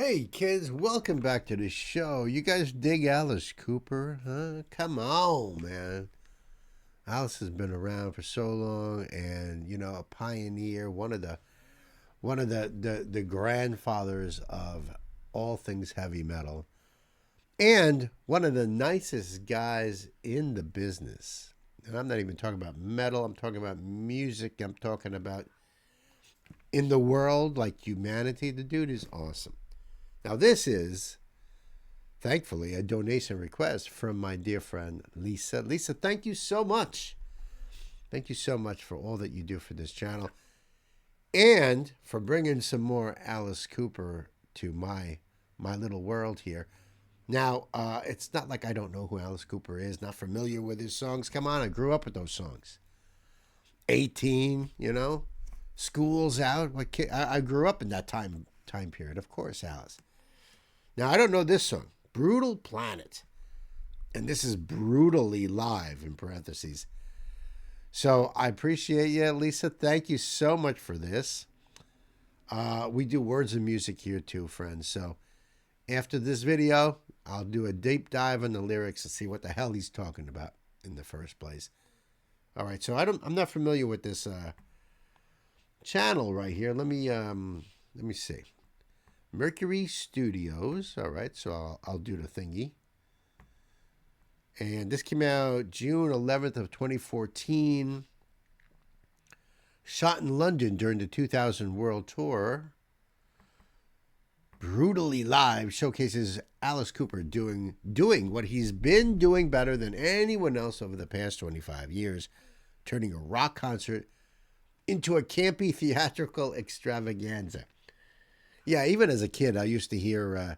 Hey kids, welcome back to the show. You guys dig Alice Cooper, huh? Come on, man. Alice has been around for so long, and a pioneer, one of the grandfathers of all things heavy metal, and one of the nicest guys in the business. And I'm not even talking about metal. I'm talking about music. I'm talking about in the world, like humanity. The dude is awesome. Now, this is, thankfully, a donation request from my dear friend, Lisa. Lisa, thank you so much. Thank you so much for all that you do for this channel and for bringing some more Alice Cooper to my little world here. Now, it's not like I don't know who Alice Cooper is, not familiar with his songs. Come on, I grew up with those songs. 18, School's Out. I grew up in that time period, of course, Alice. Now, I don't know this song, Brutal Planet. And this is brutally live, in parentheses. So I appreciate you, Lisa. Thank you so much for this. We do words and music here too, friends. So after this video, I'll do a deep dive on the lyrics and see what the hell he's talking about in the first place. All right, so I'm not familiar with this channel right here. Let me see. Mercury Studios. All right, so I'll do the thingy. And this came out June 11th of 2014. Shot in London during the 2000 World Tour. Brutally Live showcases Alice Cooper doing what he's been doing better than anyone else over the past 25 years, turning a rock concert into a campy theatrical extravaganza. Yeah, even as a kid, I used to hear,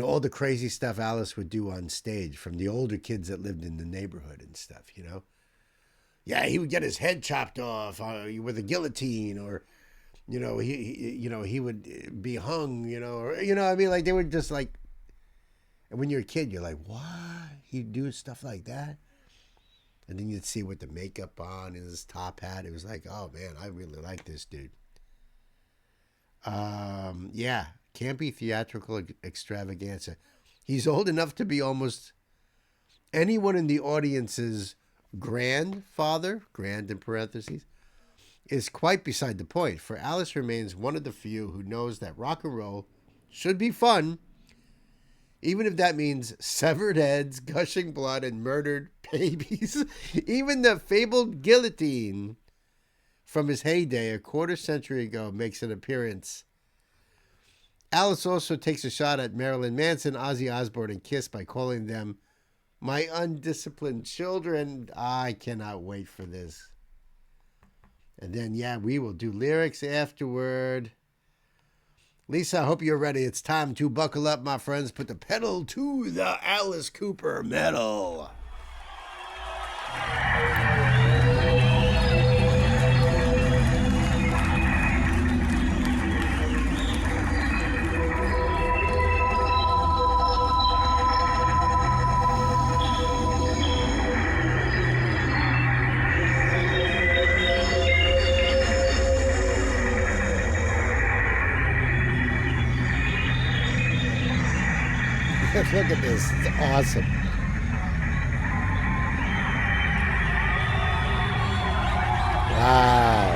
all the crazy stuff Alice would do on stage from the older kids that lived in the neighborhood and stuff, Yeah, he would get his head chopped off with a guillotine, or, he would be hung, or, like they would just like, and when you're a kid, you're like, what? He'd do stuff like that? And then you'd see with the makeup on and his top hat. It was like, oh man, I really like this dude. Yeah, campy theatrical extravaganza. He's old enough to be almost anyone in the audience's grandfather, grand in parentheses, is quite beside the point, for Alice remains one of the few who knows that rock and roll should be fun, even if that means severed heads, gushing blood, and murdered babies. Even the fabled guillotine from his heyday a quarter century ago makes an appearance. Alice also takes a shot at Marilyn Manson, Ozzy Osbourne, and Kiss by calling them my undisciplined children. I cannot wait for this. And then, yeah, we will do lyrics afterward. Lisa, I hope you're ready. It's time to buckle up, my friends. Put the pedal to the Alice Cooper metal. Look at this. It's awesome. Wow.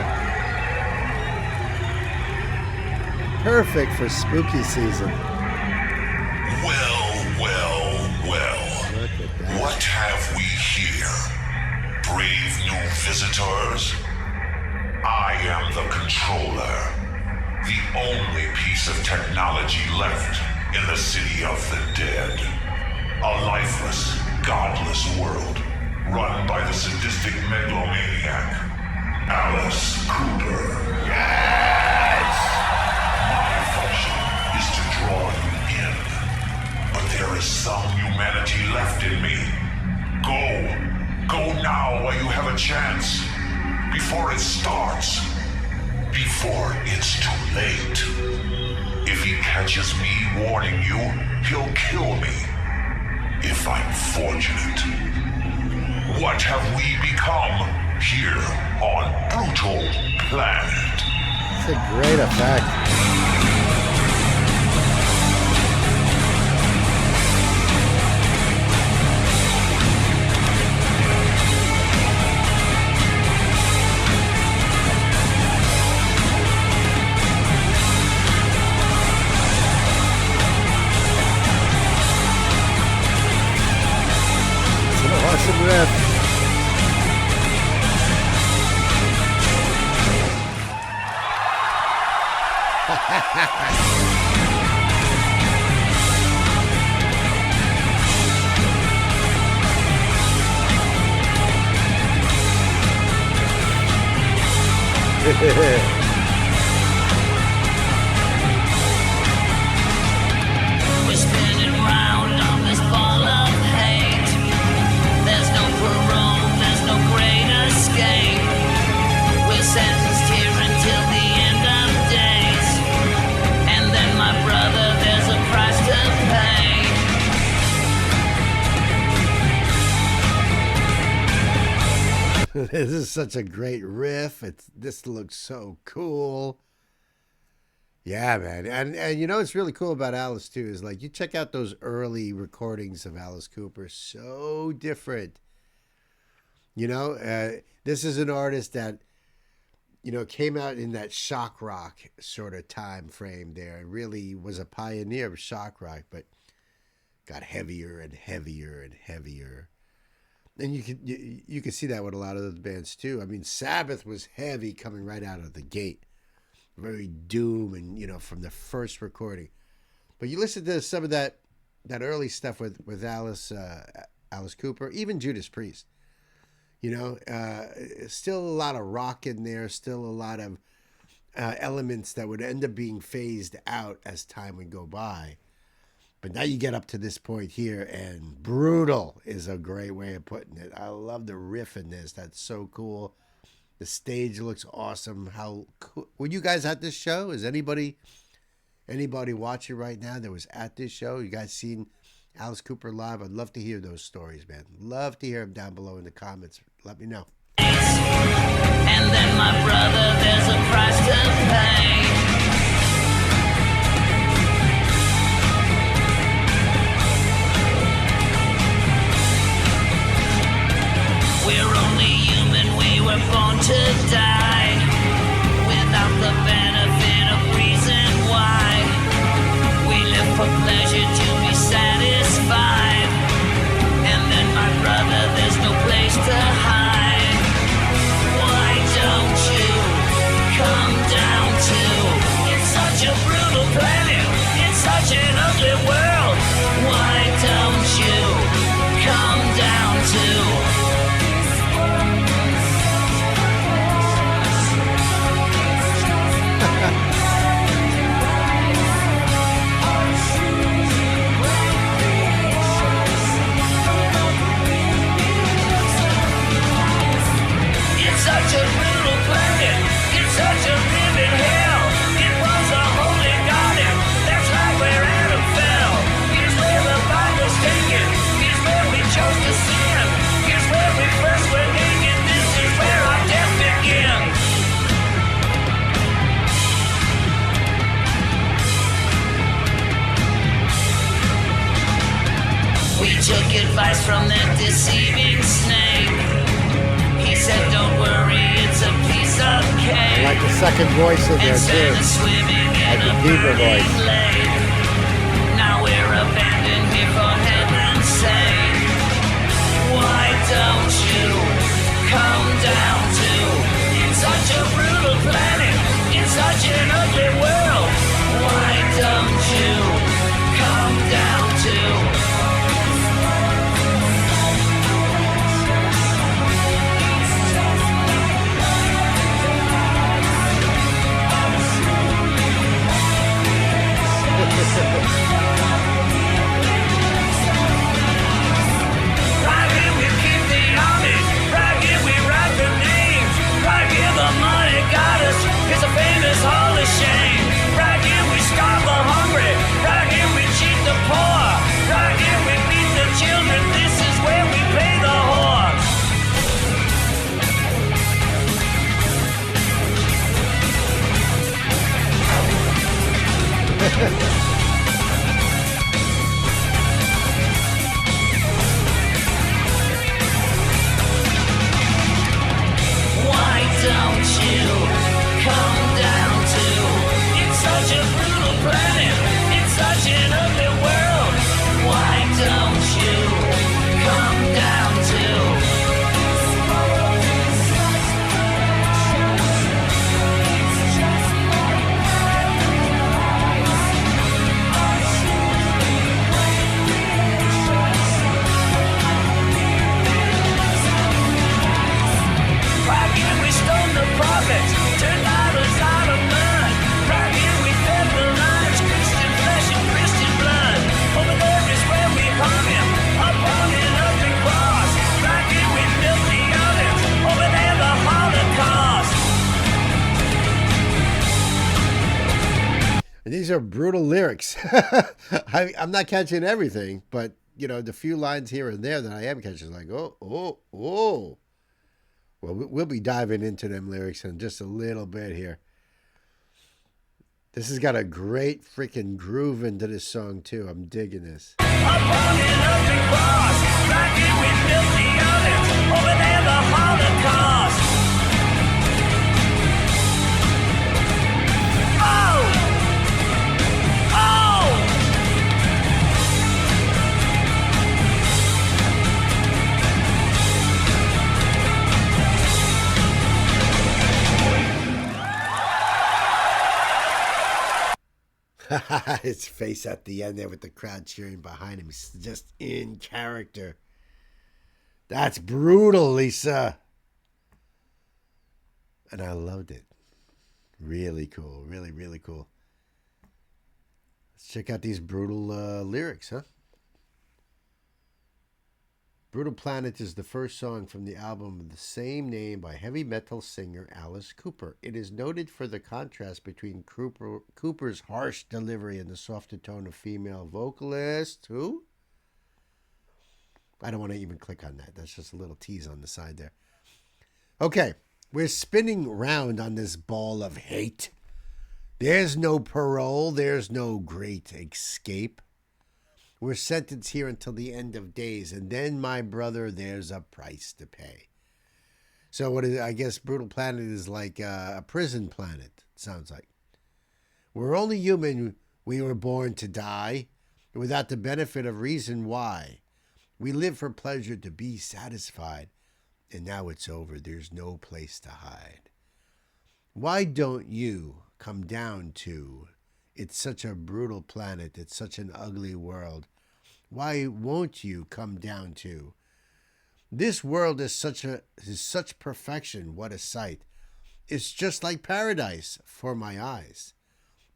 Perfect for spooky season. Well. Look at that. What have we here? Brave new visitors? I am the controller. The only piece of technology left in the city of the dead. A lifeless, godless world run by the sadistic megalomaniac, Alice Cooper. Yes! My function is to draw you in, but there is some humanity left in me. Go now while you have a chance, before it starts, before it's too late. If he catches me warning you, he'll kill me. If I'm fortunate. What have we become here on Brutal Planet? It's a great effect. We're spinning round on this ball of hate. There's no parole, there's no great escape. We're sentenced here until the end of days. And then, my brother, there's a price to pay. This is such a great riff. This looks so cool. Yeah, man. And you know what's really cool about Alice too is like you check out those early recordings of Alice Cooper, so different. You know, this is an artist that, you know, came out in that shock rock sort of time frame there and really was a pioneer of shock rock, but got heavier and heavier and heavier. And you can see that with a lot of those bands too. I mean, Sabbath was heavy coming right out of the gate, very doom, and you know, from the first recording. But you listen to some of that early stuff with Alice Cooper, even Judas Priest. You know, still a lot of rock in there, still a lot of elements that would end up being phased out as time would go by. But now you get up to this point here, and brutal is a great way of putting it. I love the riff in this. That's so cool. The stage looks awesome. How cool. Were you guys at this show? Is anybody watching right now that was at this show? You guys seen Alice Cooper live? I'd love to hear those stories, man. Love to hear them down below in the comments. Let me know. And then, my brother, there's a price to pay. We're only human, we were born to die, without the benefit of reason why. We live for pleasure to be satisfied. And then, my brother, there's no place to hide. Why don't you come down to? It's such a brutal planet, it's such an ugly world. Why don't you come down to? Such a brutal planet, it's such a living hell. It was a holy garden, that's right where Adam fell. Here's where the Bible's taken, here's where we chose to sin. Here's where we first were naked, this is where our death begins. We took advice from that deceiving snake. He said, don't worry, it's a piece of cake. I like the second voice in there too. Like the deeper voice. Now we're abandoned here for heaven's sake. Why don't you come down to? It's such a brutal planet, it's such an ugly world. Why don't you come down to? These are brutal lyrics. I'm not catching everything, but the few lines here and there that I am catching, like, oh, oh, oh. Well, we'll be diving into them lyrics in just a little bit here. This has got a great freaking groove into this song, too. I'm digging this. Upon an open cross, striking with filthy ovens, over there the Holocaust. Oh! Oh! His face at the end there with the crowd cheering behind him. He's just in character. That's brutal, Lisa. And I loved it. Really cool. Really, really cool. Let's check out these brutal lyrics, huh? Brutal Planet is the first song from the album of the same name by heavy metal singer Alice Cooper. It is noted for the contrast between Cooper's harsh delivery and the softer tone of female vocalist. Who? I don't want to even click on that. That's just a little tease on the side there. Okay, we're spinning round on this ball of hate. There's no parole. There's no great escape. We're sentenced here until the end of days, and then, my brother, there's a price to pay. So I guess Brutal Planet is like a prison planet, it sounds like. We're only human. We were born to die, without the benefit of reason why. We live for pleasure to be satisfied, and now it's over. There's no place to hide. Why don't you come down to... It's such a brutal planet. It's such an ugly world. Why won't you come down to? This world is such perfection. What a sight. It's just like paradise for my eyes.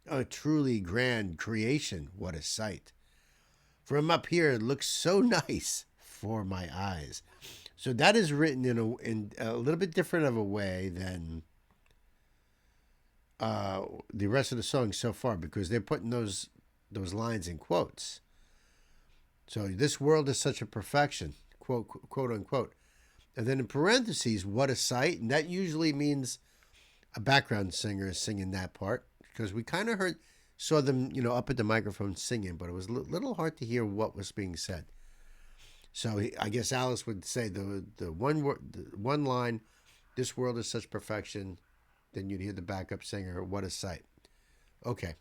A truly grand creation. What a sight. From up here, it looks so nice for my eyes. So that is written in a little bit different of a way than the rest of the song so far, because they're putting those lines in quotes. So this world is such a perfection, quote unquote, and then in parentheses, what a sight, and that usually means a background singer is singing that part, because we kind of saw them, up at the microphone singing, but it was a little hard to hear what was being said. So I guess Alice would say the one line, this world is such perfection. Then you'd hear the backup singer, what a sight. Okay.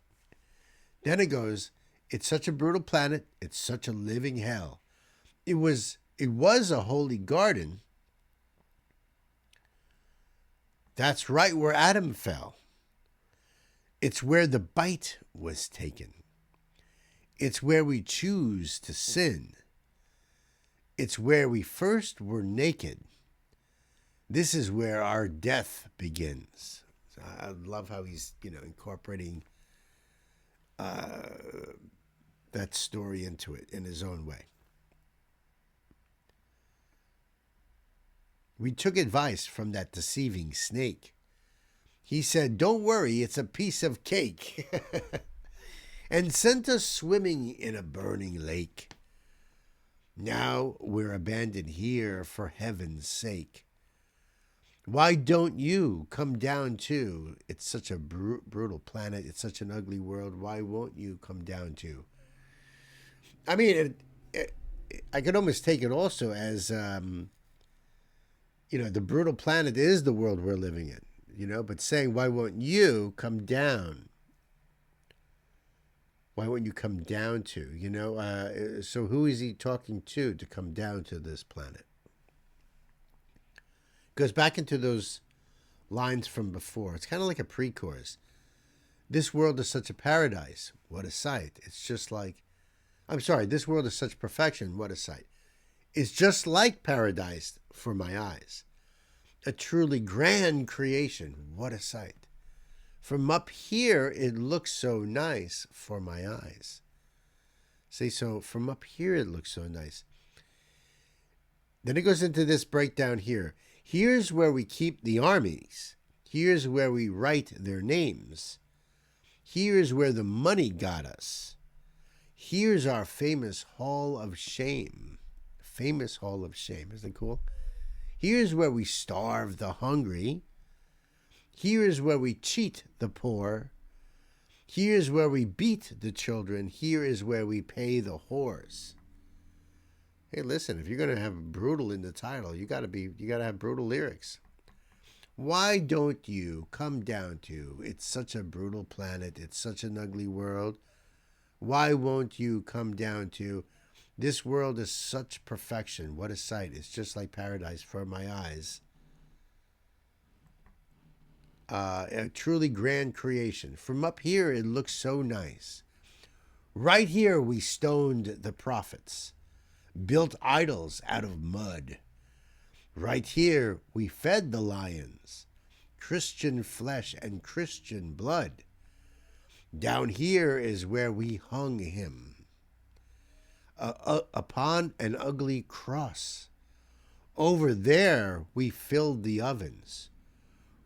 Then it goes, it's such a brutal planet. It's such a living hell. It was a holy garden. That's right where Adam fell. It's where the bite was taken. It's where we choose to sin. It's where we first were naked. This is where our death begins. So I love how he's, incorporating that story into it in his own way. We took advice from that deceiving snake. He said, don't worry, it's a piece of cake. And sent us swimming in a burning lake. Now we're abandoned here for heaven's sake. Why don't you come down too? It's such a brutal planet. It's such an ugly world. Why won't you come down too? I mean, I could almost take it also as, the brutal planet is the world we're living in, but saying, why won't you come down? Why won't you come down to, so who is he talking to come down to this planet? Goes back into those lines from before. It's kind of like a pre-chorus. This world is such a paradise. What a sight. It's just like, this world is such perfection. What a sight. It's just like paradise for my eyes. A truly grand creation. What a sight. From up here, it looks so nice for my eyes. See, so from up here, it looks so nice. Then it goes into this breakdown here. Here's where we keep the armies. Here's where we write their names. Here's where the money got us. Here's our famous Hall of Shame. Famous Hall of Shame. Isn't it cool? Here's where we starve the hungry. Here's where we cheat the poor. Here's where we beat the children. Here is where we pay the whores. Hey, listen, if you're going to have brutal in the title, you got to have brutal lyrics. Why don't you come down to, it's such a brutal planet, it's such an ugly world. Why won't you come down to, this world is such perfection. What a sight. It's just like paradise for my eyes. A truly grand creation. From up here, it looks so nice. Right here, we stoned the prophets, built idols out of mud. Right here, we fed the lions, Christian flesh and Christian blood. Down here is where we hung him, upon an ugly cross. Over there, we filled the ovens.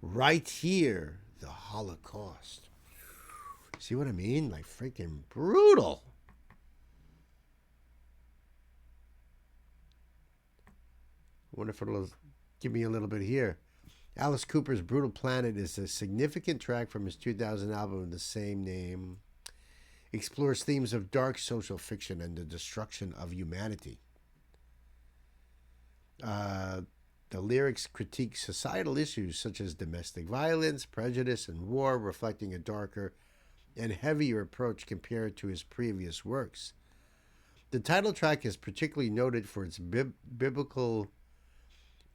Right here, the Holocaust. See what I mean? Like freaking brutal. I wonder if it'll give me a little bit here. Alice Cooper's Brutal Planet is a significant track from his 2000 album of the same name. Explores themes of dark social fiction and the destruction of humanity. The lyrics critique societal issues such as domestic violence, prejudice, and war, reflecting a darker and heavier approach compared to his previous works. The title track is particularly noted for its biblical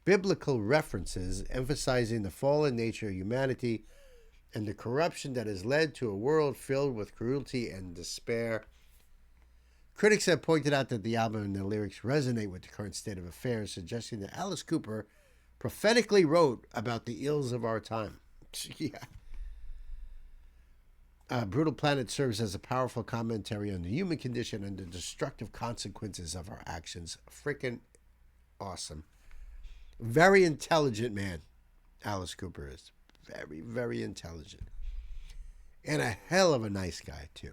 references, emphasizing the fallen nature of humanity and the corruption that has led to a world filled with cruelty and despair. Critics have pointed out that the album and the lyrics resonate with the current state of affairs, suggesting that Alice Cooper prophetically wrote about the ills of our time. Yeah. Brutal Planet serves as a powerful commentary on the human condition and the destructive consequences of our actions. Freaking awesome. Very intelligent man, Alice Cooper is. Very, very intelligent. And a hell of a nice guy, too.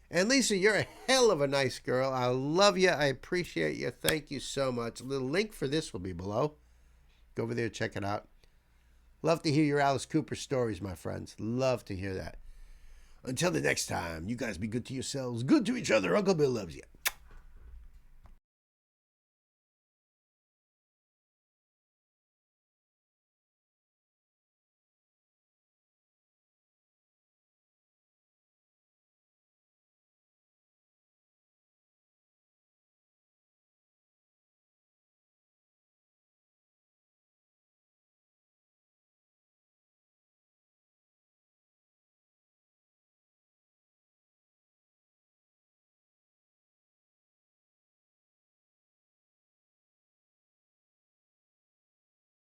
And Lisa, you're a hell of a nice girl. I love you. I appreciate you. Thank you so much. The link for this will be below. Go over there, check it out. Love to hear your Alice Cooper stories, my friends. Love to hear that. Until the next time, you guys be good to yourselves, good to each other. Uncle Bill loves you.